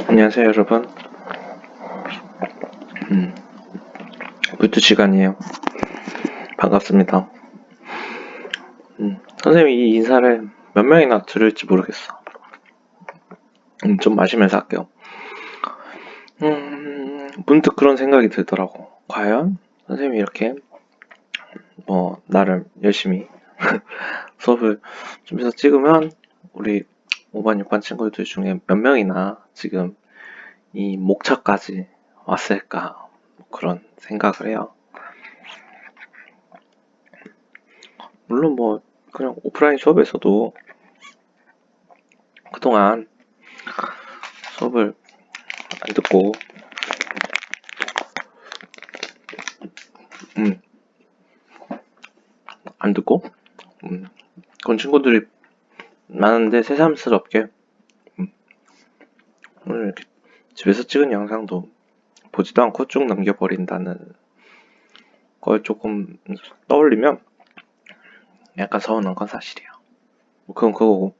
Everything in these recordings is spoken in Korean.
안녕하세요 여러분. 부트 시간이에요. 반갑습니다. 선생님이 이 인사를 몇 명이나 들을지 모르겠어. 좀 마시면서 할게요. 문득 그런 생각이 들더라고. 과연 선생님이 이렇게 나름 열심히 수업을 준비해서 찍으면 우리 5반 6반 친구들 중에 몇 명이나 지금 이 목차까지 왔을까, 그런 생각을 해요. 물론 그냥 오프라인 수업에서도 그동안 수업을 안 듣고 그런 친구들이 많은데 새삼스럽게 오늘 이렇게 집에서 찍은 영상도 보지도 않고 쭉 넘겨버린다는 걸 조금 떠올리면 약간 서운한 건 사실이에요. 그건 그거고,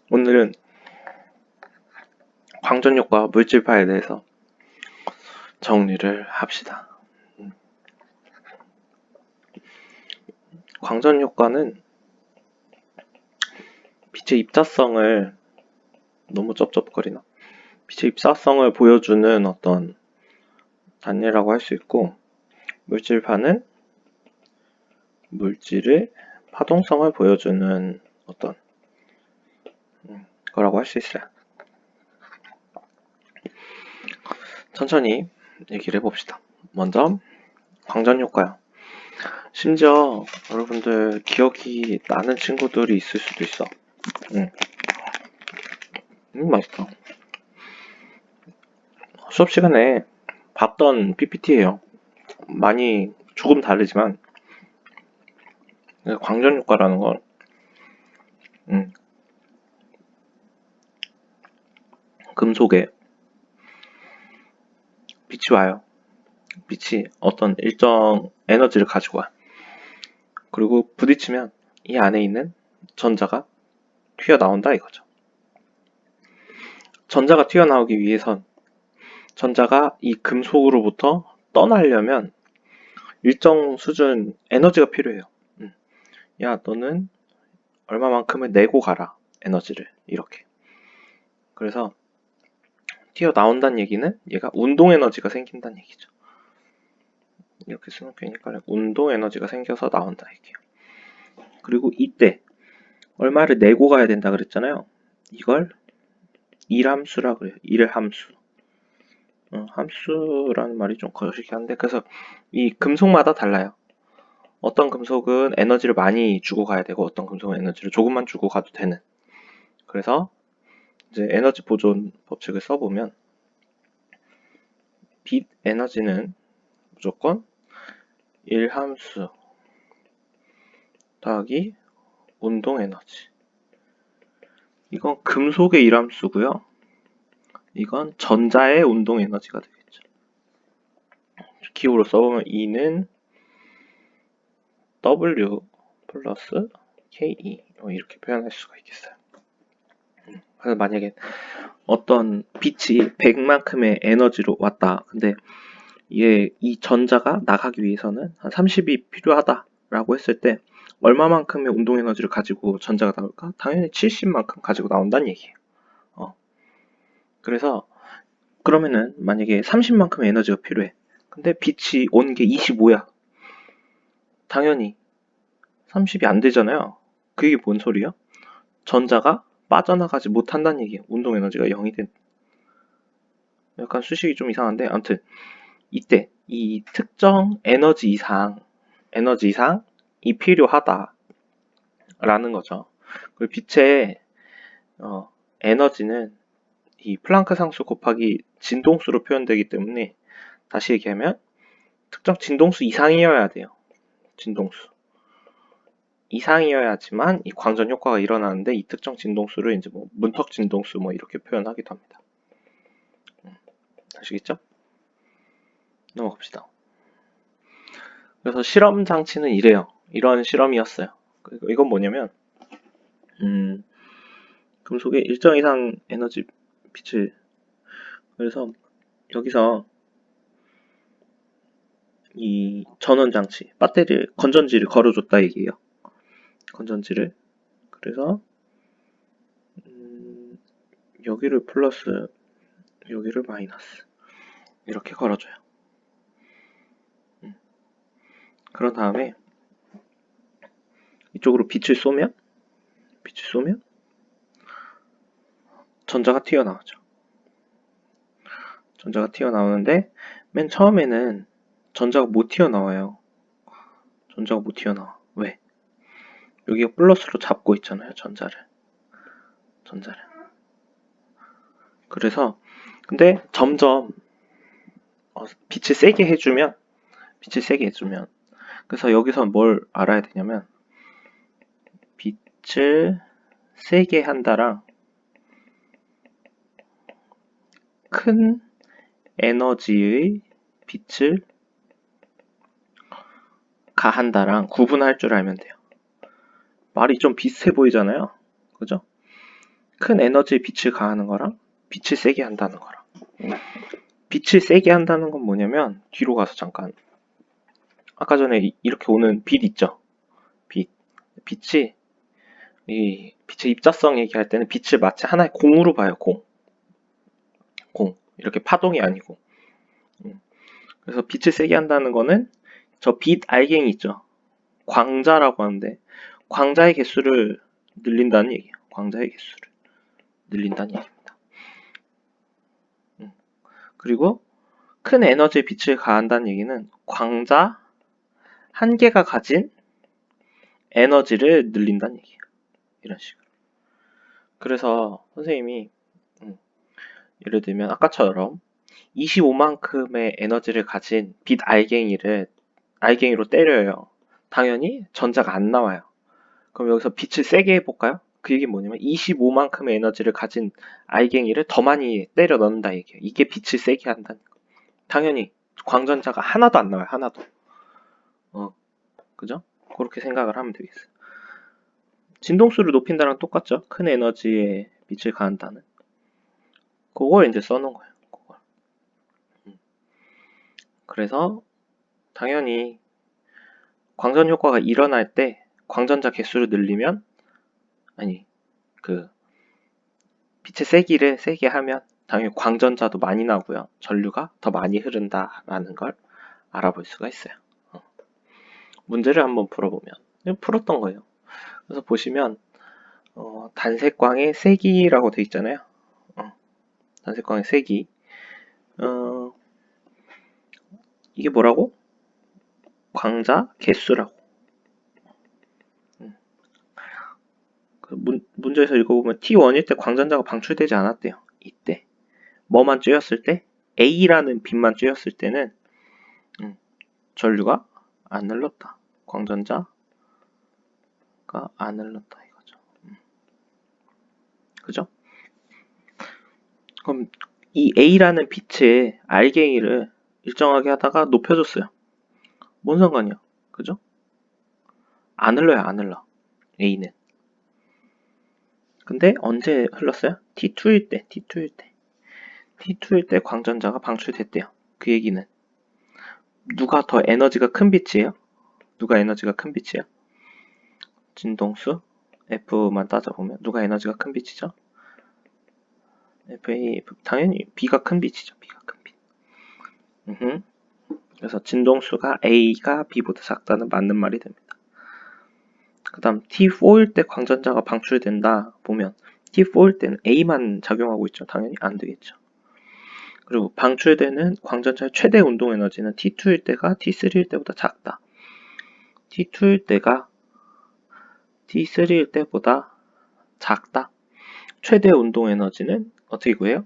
오늘은 광전효과 물질파에 대해서 정리를 합시다. 광전효과는 빛의 입자성을 너무 쩝쩝거리나? 빛의 입자성을 보여주는 어떤 단위라고 할 수 있고, 물질파는 물질의 파동성을 보여주는 어떤 거라고 할 수 있어요. 천천히 얘기를 해봅시다. 먼저 광전효과요. 심지어 여러분들 기억이 나는 친구들이 있을 수도 있어. 맛있다. 수업 시간에 봤던 PPT예요. 많이 조금 다르지만 광전효과라는 건 금속에 빛이 와요. 빛이 어떤 일정 에너지를 가지고 와. 그리고 부딪히면 이 안에 있는 전자가 튀어나온다 이거죠. 전자가 튀어나오기 위해선 전자가 이 금속으로부터 떠나려면 일정 수준 에너지가 필요해요. 야, 너는 얼마만큼을 내고 가라, 에너지를. 이렇게. 그래서 튀어나온다는 얘기는 얘가 운동 에너지가 생긴다는 얘기죠. 이렇게 쓰면 괜히까 운동 에너지가 생겨서 나온다 얘기예요. 그리고 이때 얼마를 내고 가야 된다 그랬잖아요. 이걸 일함수라 그래요. 일함수. 함수라는 말이 좀 거시기 한데, 그래서 이 금속마다 달라요. 어떤 금속은 에너지를 많이 주고 가야 되고 어떤 금속은 에너지를 조금만 주고 가도 되는. 그래서 이제 에너지 보존 법칙을 써보면 빛 에너지는 무조건 1함수 더하기 운동 에너지. 이건 금속의 1함수고요. 이건 전자의 운동 에너지가 되겠죠. 기호로 써보면 E는 W 플러스 KE 이렇게 표현할 수가 있겠어요. 그래서 만약에 어떤 빛이 100만큼의 에너지로 왔다. 근데 이 전자가 나가기 위해서는 한 30이 필요하다라고 했을 때 얼마만큼의 운동 에너지를 가지고 전자가 나올까? 당연히 70만큼 가지고 나온다는 얘기예요. 그래서 그러면은 만약에 30만큼의 에너지가 필요해. 근데 빛이 온 게 25야. 당연히 30이 안 되잖아요. 그게 뭔 소리야? 전자가 빠져나가지 못한다는 얘기예요. 운동 에너지가 0이 된. 약간 수식이 좀 이상한데, 아무튼 이때 이 특정 에너지 이상이 필요하다라는 거죠. 그리고 빛의 에너지는 이 플랑크 상수 곱하기 진동수로 표현되기 때문에, 다시 얘기하면 특정 진동수 이상이어야 돼요. 진동수 이상이어야지만 이 광전 효과가 일어나는데, 이 특정 진동수를 이제 문턱 진동수 이렇게 표현하기도 합니다. 아시겠죠? 넘어갑시다. 그래서 실험 장치는 이래요. 이런 실험이었어요. 이건 뭐냐면 금속에 일정 이상 에너지 빛을 그래서 여기서 이 전원장치, 배터리, 건전지를 걸어줬다 얘기예요. 건전지를. 그래서 여기를 플러스, 여기를 마이너스 이렇게 걸어줘요. 그런 다음에 이쪽으로 빛을 쏘면 전자가 튀어나오죠. 전자가 튀어나오는데 맨 처음에는 전자가 못 튀어나와요. 전자가 못 튀어나와. 왜? 여기가 플러스로 잡고 있잖아요. 전자를. 그래서 근데 점점 빛을 세게 해주면 그래서 여기서 뭘 알아야 되냐면 빛을 세게 한다랑 큰 에너지의 빛을 가한다랑 구분할 줄 알면 돼요. 말이 좀 비슷해 보이잖아요. 그죠? 큰 에너지의 빛을 가하는 거랑 빛을 세게 한다는 거랑. 빛을 세게 한다는 건 뭐냐면 뒤로 가서 잠깐 아까 전에 이렇게 오는 빛 있죠? 빛이 이 빛의 입자성 얘기할 때는 빛을 마치 하나의 공으로 봐요. 공 이렇게 파동이 아니고. 그래서 빛을 세게 한다는 거는 저 빛 알갱이 있죠? 광자라고 하는데 광자의 개수를 늘린다는 얘기예요. 광자의 개수를 늘린다는 얘기입니다. 그리고 큰 에너지의 빛을 가한다는 얘기는 광자 한 개가 가진 에너지를 늘린다는 얘기예요. 이런 식으로. 그래서 선생님이 예를 들면 아까처럼 25만큼의 에너지를 가진 빛 알갱이로 때려요. 당연히 전자가 안 나와요. 그럼 여기서 빛을 세게 해볼까요? 그 얘기는 뭐냐면 25만큼의 에너지를 가진 알갱이를 더 많이 때려 넣는다 얘기예요. 이게 빛을 세게 한다는 거. 당연히 광전자가 하나도 안 나와요. 하나도. 그죠? 그렇게 생각을 하면 되겠어요. 진동수를 높인다랑 똑같죠? 큰 에너지에 빛을 가한다는. 그걸 이제 써놓은 거예요. 그걸. 그래서 당연히 광전 효과가 일어날 때 광전자 개수를 늘리면 빛의 세기를 세게 하면 당연히 광전자도 많이 나오고요. 전류가 더 많이 흐른다라는 걸 알아볼 수가 있어요. 문제를 한번 풀어보면 풀었던 거예요. 그래서 보시면 단색광의 세기라고 돼 있잖아요. 단색광의 세기. 이게 뭐라고? 광자 개수라고. 문제에서 읽어보면 T1일 때 광전자가 방출되지 않았대요. 이때 뭐만 쬐었을 때? A라는 빛만 쬐었을 때는 전류가 안 흘렀다. 광전자가 안 흘렀다 이거죠. 그죠? 그럼 이 A라는 빛의 알갱이를 일정하게 하다가 높여줬어요. 뭔 상관이야? 그죠? 안 흘러요, 안 흘러. A는. 근데 언제 흘렀어요? T2일 때 광전자가 방출됐대요. 그 얘기는 누가 더 에너지가 큰 빛이에요? 진동수 F만 따져보면 누가 에너지가 큰 빛이죠? FA 당연히 B가 큰 빛이죠. B가 큰 빛. 그래서 진동수가 A가 B보다 작다는 맞는 말이 됩니다. 그 다음 T4일 때 광전자가 방출된다 보면 T4일 때는 A만 작용하고 있죠. 당연히 안 되겠죠. 그리고 방출되는 광전자의 최대 운동 에너지는 T2일 때가 T3일 때보다 작다. T2일 때가 T3일 때보다 작다. 최대 운동 에너지는 어떻게 구해요?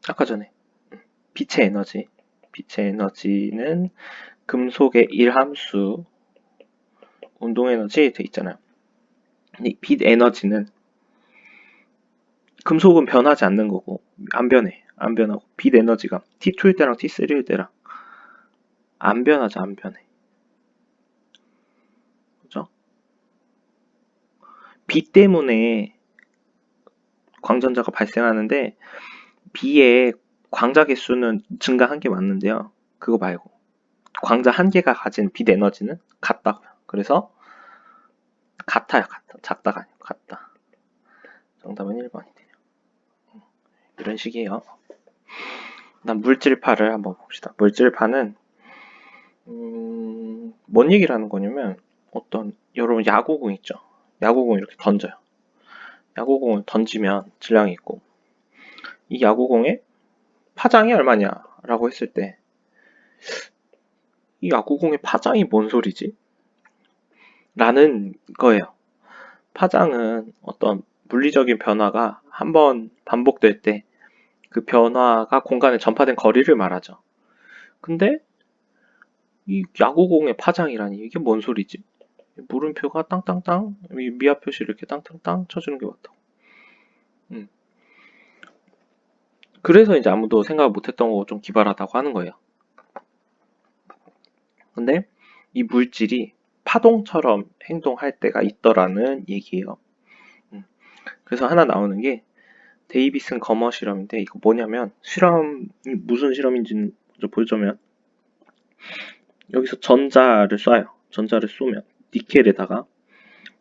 아까 전에 빛의 에너지는 금속의 일함수 운동 에너지에 돼 있잖아요. 이 빛 에너지는 금속은 변하지 않는 거고 안 변하고 빛 에너지가 T2일 때랑 T3일 때랑 안 변하죠. 안 변해. 그죠? 빛 때문에 광전자가 발생하는데 B의 광자 개수는 증가한 게 맞는데요. 그거 말고 광자 한 개가 가진 빛 에너지는 같다고요. 그래서 같아요. 같다. 작다가 아니고 같다. 정답은 1번이 돼요. 이런 식이에요. 그다음 물질파를 한번 봅시다. 물질파는 뭔 얘기를 하는 거냐면 어떤 여러분 야구공 있죠. 야구공 이렇게 던져요. 야구공을 던지면 질량이 있고 이 야구공의 파장이 얼마냐라고 했을 때 이 야구공의 파장이 뭔 소리지? 라는 거예요. 파장은 어떤 물리적인 변화가 한번 반복될 때 그 변화가 공간에 전파된 거리를 말하죠. 근데 이 야구공의 파장이라니 이게 뭔 소리지? 물음표가 땅땅땅 미하 표시를 이렇게 땅땅땅 쳐주는 게 맞다고. 그래서 이제 아무도 생각을 못했던 거고 좀 기발하다고 하는 거예요. 근데 이 물질이 파동처럼 행동할 때가 있더라는 얘기예요. 그래서 하나 나오는 게 데이비슨 거머 실험인데 이거 뭐냐면 실험이 무슨 실험인지는 먼저 보여주면 여기서 전자를 쏴요. 전자를 쏘면 니켈에다가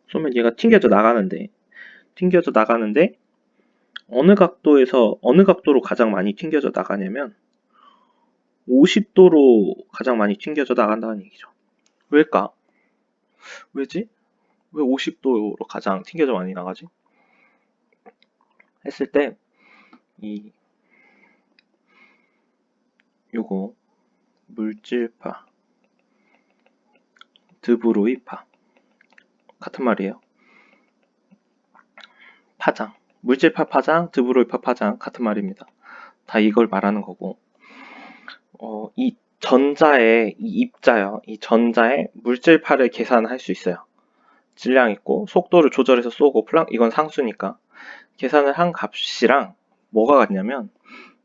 쏘면 얘가 튕겨져 나가는데 어느 각도로 가장 많이 튕겨져 나가냐면 50도로 가장 많이 튕겨져 나간다는 얘기죠. 왜일까? 왜지? 왜 50도로 가장 튕겨져 많이 나가지? 했을 때 요거 물질파 드브로이파 같은 말이에요. 파장 물질파 파장 드브로이파 파장 같은 말입니다. 다 이걸 말하는 거고 이 전자의 이 입자요. 이 전자의 물질파를 계산할 수 있어요. 질량 있고 속도를 조절해서 쏘고 이건 상수니까 계산을 한 값이랑 뭐가 같냐면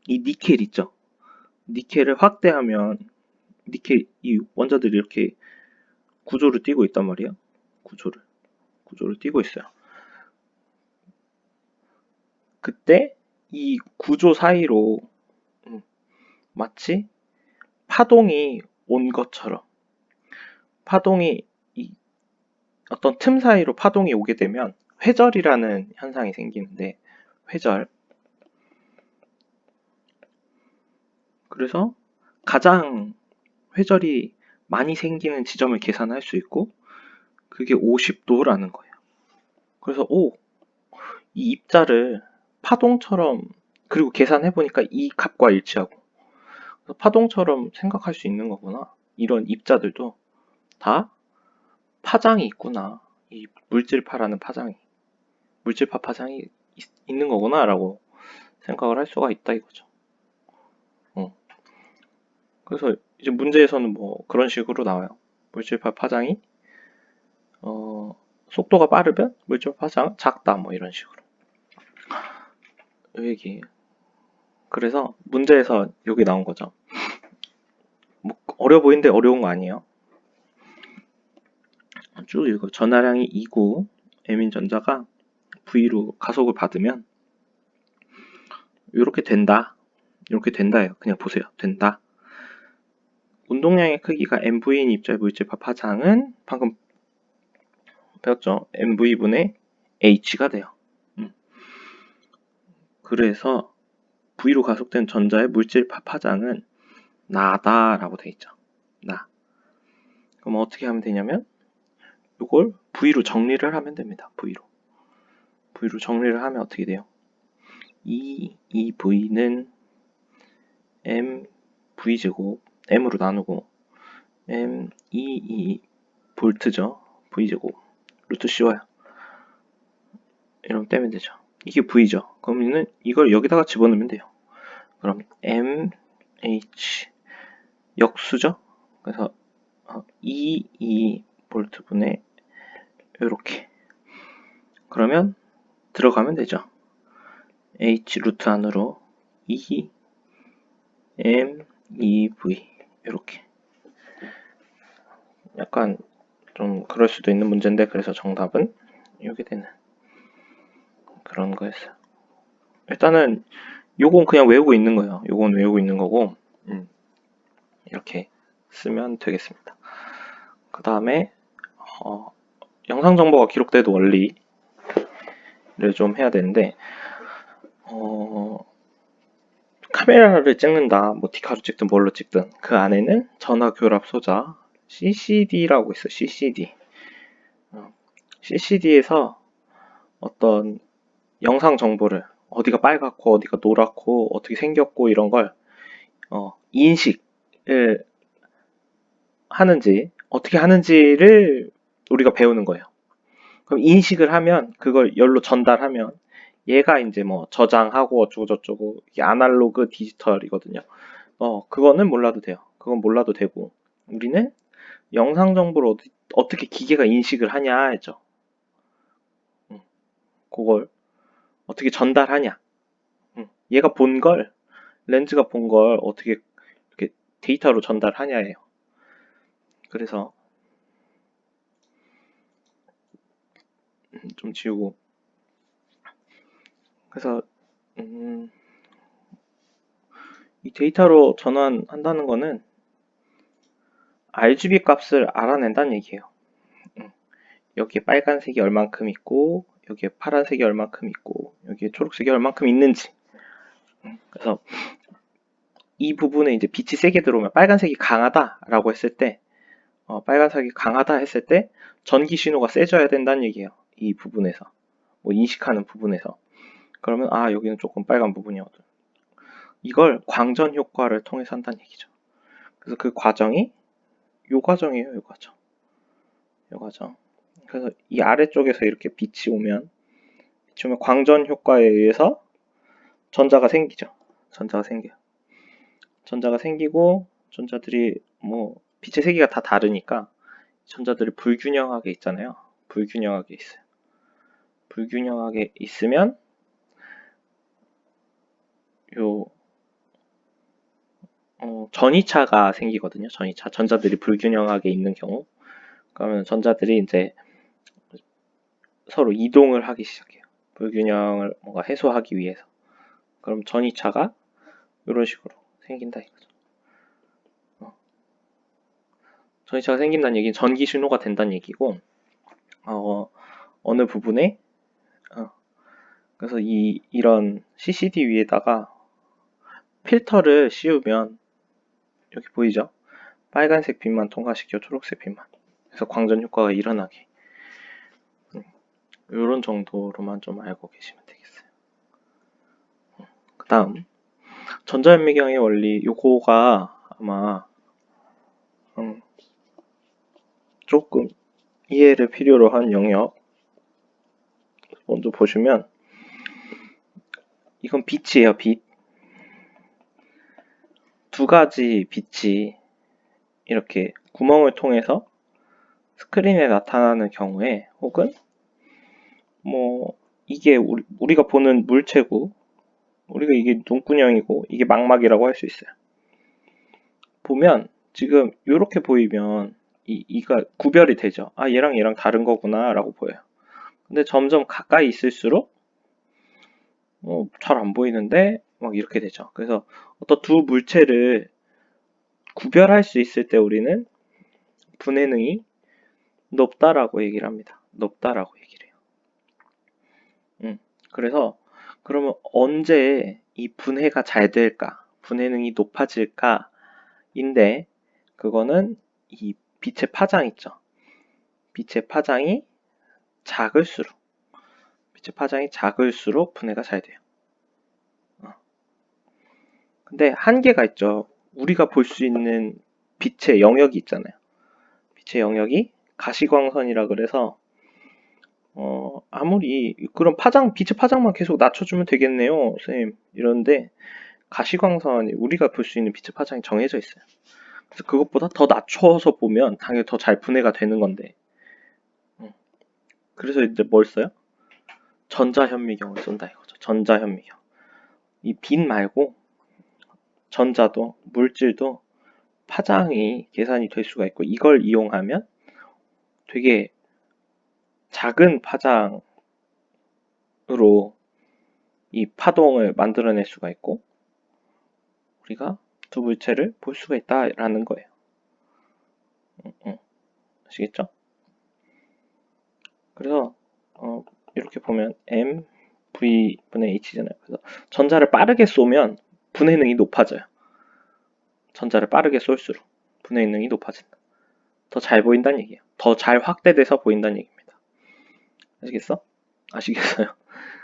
이 니켈 있죠. 니켈을 확대하면 니켈 이 원자들이 이렇게 구조를 띠고 있단 말이에요. 구조를 띠고 있어요. 그때 이 구조 사이로 마치 파동이 온 것처럼 파동이 어떤 틈 사이로 파동이 오게 되면 회절이라는 현상이 생기는데 회절 그래서 가장 회절이 많이 생기는 지점을 계산할 수 있고 그게 50도라는 거예요. 그래서 이 입자를 파동처럼 그리고 계산해보니까 이 값과 일치하고 파동처럼 생각할 수 있는 거구나. 이런 입자들도 다 파장이 있구나. 이 물질파 파장이 있는 거구나 라고 생각을 할 수가 있다 이거죠. 그래서 이제 문제에서는 뭐 그런 식으로 나와요. 물질파 파장이 속도가 빠르면 물질파 파장 작다 뭐 이런 식으로 이 얘기예요. 그래서 문제에서 여기 나온 거죠. 뭐 어려 보이는데 어려운 거 아니에요. 쭉 읽어. 전하량이 2구 M인 전자가 V로 가속을 받으면 이렇게 된다. 이렇게 된다예요. 그냥 보세요. 된다. 운동량의 크기가 MV인 입자의 물질파 파장은 방금 배웠죠? MV분의 H가 돼요. 그래서 V로 가속된 전자의 물질파 파장은 나다라고 돼 있죠. 나. 그럼 어떻게 하면 되냐면 이걸 V로 정리를 하면 됩니다. V로 정리를 하면 어떻게 돼요? 이 V는 MV제곱 M으로 나누고 M22 볼트죠. V제곱 루트 씌워요. 이러면 떼면 되죠. 이게 V죠. 그러면 이걸 여기다가 집어넣으면 돼요. 그럼 MH 역수죠. 그래서 22 볼트분의 이렇게 그러면 들어가면 되죠. H 루트 안으로 2 M 2V 이렇게 약간 좀 그럴 수도 있는 문제인데 그래서 정답은 이렇게 되는 그런 거였어요. 일단은 요건 그냥 외우고 있는 거예요. 요건 외우고 있는 거고, 이렇게 쓰면 되겠습니다. 그 다음에 영상 정보가 기록돼도 원리를 좀 해야 되는데, 카메라를 찍는다, 뭐 디카로 찍든 뭘로 찍든 그 안에는 전화 교랍 소자 CCD라고 있어. CCD. CCD에서 어떤 영상 정보를 어디가 빨갛고 어디가 노랗고 어떻게 생겼고 이런 걸 인식을 하는지 어떻게 하는지를 우리가 배우는 거예요. 그럼 인식을 하면 그걸 열로 전달하면 얘가 이제 뭐 저장하고 어쩌고 저쩌고 이게 아날로그 디지털이거든요. 그거는 몰라도 돼요. 그건 몰라도 되고 우리는 영상 정보를 어떻게 기계가 인식을 하냐 했죠. 그걸 어떻게 전달하냐. 얘가 본 걸, 렌즈가 본 걸 어떻게 이렇게 데이터로 전달하냐예요. 그래서 좀 지우고. 그래서 이 데이터로 전환한다는 거는 RGB 값을 알아낸다는 얘기예요. 여기에 빨간색이 얼만큼 있고 여기에 파란색이 얼만큼 있고 여기에 초록색이 얼만큼 있는지. 그래서 이 부분에 이제 빛이 세게 들어오면 빨간색이 강하다라고 했을 때 빨간색이 강하다 했을 때 전기 신호가 세져야 된다는 얘기예요. 이 부분에서 뭐 인식하는 부분에서. 그러면 여기는 조금 빨간 부분이거든. 이걸 광전 효과를 통해서 한다는 얘기죠. 그래서 그 과정이 요 과정이에요. 요 과정. 요 과정. 그래서 이 아래쪽에서 이렇게 빛이 오면 광전 효과에 의해서 전자가 생기죠. 전자가 생겨요. 전자가 생기고 전자들이 뭐 빛의 세기가 다 다르니까 전자들이 불균형하게 있잖아요. 불균형하게 있어요. 불균형하게 있으면 요 전이차가 생기거든요. 전이차. 전자들이 불균형하게 있는 경우. 그러면 전자들이 이제 서로 이동을 하기 시작해요. 불균형을 뭔가 해소하기 위해서. 그럼 전이차가 이런 식으로 생긴다 이거죠. 전이차가 생긴다는 얘기는 전기 신호가 된다는 얘기고, 어느 부분에 그래서 이런 CCD 위에다가 필터를 씌우면 여기 보이죠? 빨간색 빛만 통과시켜 초록색 빛만. 그래서 광전 효과가 일어나게. 이런 정도로만 좀 알고 계시면 되겠어요. 그 다음 전자현미경의 원리, 요거가 아마 조금 이해를 필요로 한 영역. 먼저 보시면 이건 빛이에요. 빛. 두 가지 빛이 이렇게 구멍을 통해서 스크린에 나타나는 경우에, 혹은 뭐 이게 우리가 보는 물체고 우리가 이게 눈구녕이고 이게 망막이라고 할 수 있어요. 보면 지금 이렇게 보이면 이가 구별이 되죠. 얘랑 얘랑 다른 거구나 라고 보여요. 근데 점점 가까이 있을수록 잘 안 보이는데 막 이렇게 되죠. 그래서 어떤 두 물체를 구별할 수 있을 때 우리는 분해능이 높다라고 얘기를 합니다. 높다라고 얘기를 해요. 그래서 그러면 언제 이 분해가 잘 될까? 분해능이 높아질까? 인데 그거는 이 빛의 파장 있죠. 빛의 파장이 작을수록 분해가 잘 돼요. 근데 한계가 있죠. 우리가 볼 수 있는 빛의 영역이 있잖아요. 빛의 영역이 가시광선이라 그래서 아무리 그럼 빛의 파장만 계속 낮춰주면 되겠네요, 선생님. 이런데 가시광선이 우리가 볼 수 있는 빛의 파장이 정해져 있어요. 그래서 그것보다 더 낮춰서 보면 당연히 더 잘 분해가 되는 건데. 그래서 이제 뭘 써요? 전자현미경을 쏜다 이거죠. 전자현미경. 이 빛 말고 전자도 물질도 파장이 계산이 될 수가 있고, 이걸 이용하면 되게 작은 파장으로 이 파동을 만들어낼 수가 있고 우리가 두 물체를 볼 수가 있다라는 거예요. 아시겠죠? 그래서 이렇게 보면 m v 분의 h잖아요. 그래서 전자를 빠르게 쏘면 분해 능이 높아져요. 전자를 빠르게 쏠수록 분해 능이 높아진다. 더 잘 보인다는 얘기예요. 더 잘 확대돼서 보인다는 얘기입니다. 아시겠어? 아시겠어요?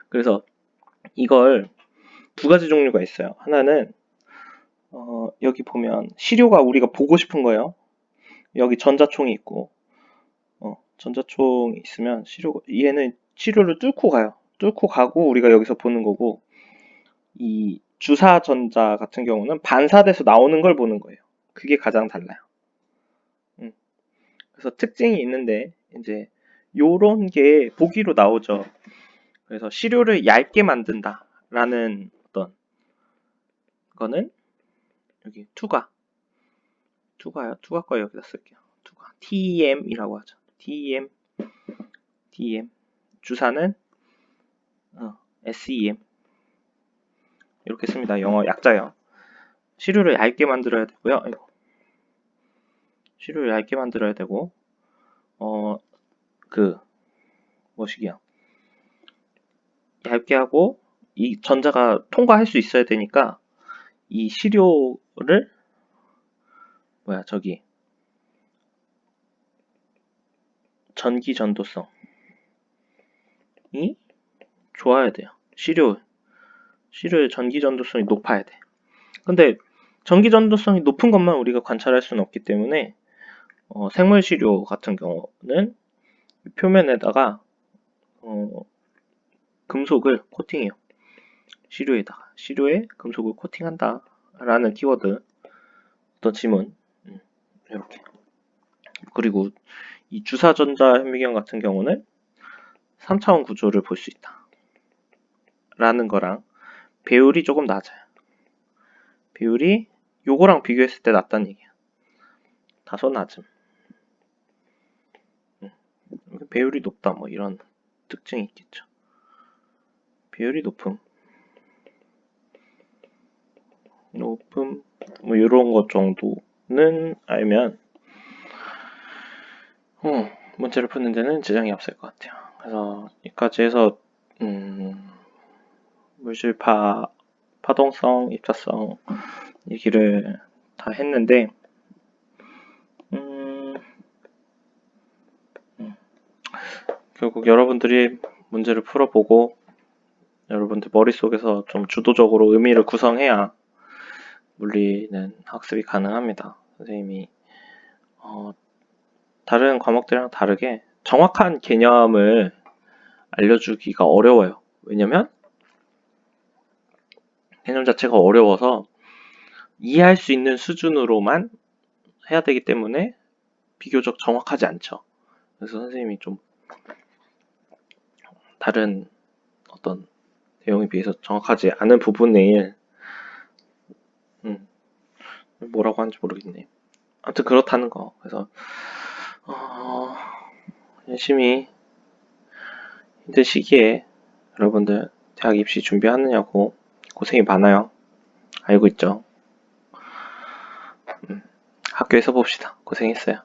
그래서 이걸 두 가지 종류가 있어요. 하나는 여기 보면 시료가 우리가 보고 싶은 거예요. 여기 전자총이 있고 전자총이 있으면 얘는 시료를 뚫고 가요. 뚫고 가고 우리가 여기서 보는 거고 이 주사 전자 같은 경우는 반사돼서 나오는 걸 보는 거예요. 그게 가장 달라요. 그래서 특징이 있는데 이제 요런 게 보기로 나오죠. 그래서 시료를 얇게 만든다라는 어떤 거는 여기 투과 거 여기다 쓸게요. 투과 TEM이라고 하죠. TEM 주사는 SEM 이렇게 씁니다. 영어 약자요. 시료를 얇게 만들어야 되고요. 시료를 얇게 만들어야 되고 뭐시기야 얇게 하고 이 전자가 통과할 수 있어야 되니까 이 시료를 전기 전도성이 좋아야 돼요. 시료의 전기 전도성이 높아야 돼. 근데 전기 전도성이 높은 것만 우리가 관찰할 수는 없기 때문에 생물 시료 같은 경우는 표면에다가 금속을 코팅해요. 시료에 금속을 코팅한다 라는 키워드 어떤 지문 이렇게. 그리고 이 주사전자 현미경 같은 경우는 3차원 구조를 볼 수 있다 라는 거랑 배율이 조금 낮아요. 배율이 요거랑 비교했을 때 낮다는 얘기야. 다소 낮음. 배율이 높다 뭐 이런 특징이 있겠죠. 배율이 높음 뭐 이런 것 정도는 알면 문제를 푸는 데는 지장이 없을 것 같아요. 그래서 여기까지 해서 물질파 파동성, 입자성 얘기를 다 했는데 결국 여러분들이 문제를 풀어보고 여러분들 머릿속에서 좀 주도적으로 의미를 구성해야 물리는 학습이 가능합니다. 선생님이 다른 과목들이랑 다르게 정확한 개념을 알려주기가 어려워요. 왜냐면 개념 자체가 어려워서 이해할 수 있는 수준으로만 해야 되기 때문에 비교적 정확하지 않죠. 그래서 선생님이 좀 다른 어떤 내용에 비해서 정확하지 않은 부분에 뭐라고 하는지 모르겠네. 아무튼 그렇다는 거. 그래서 열심히 힘든 시기에 여러분들 대학 입시 준비하느냐고 고생이 많아요. 알고 있죠? 학교에서 봅시다. 고생했어요.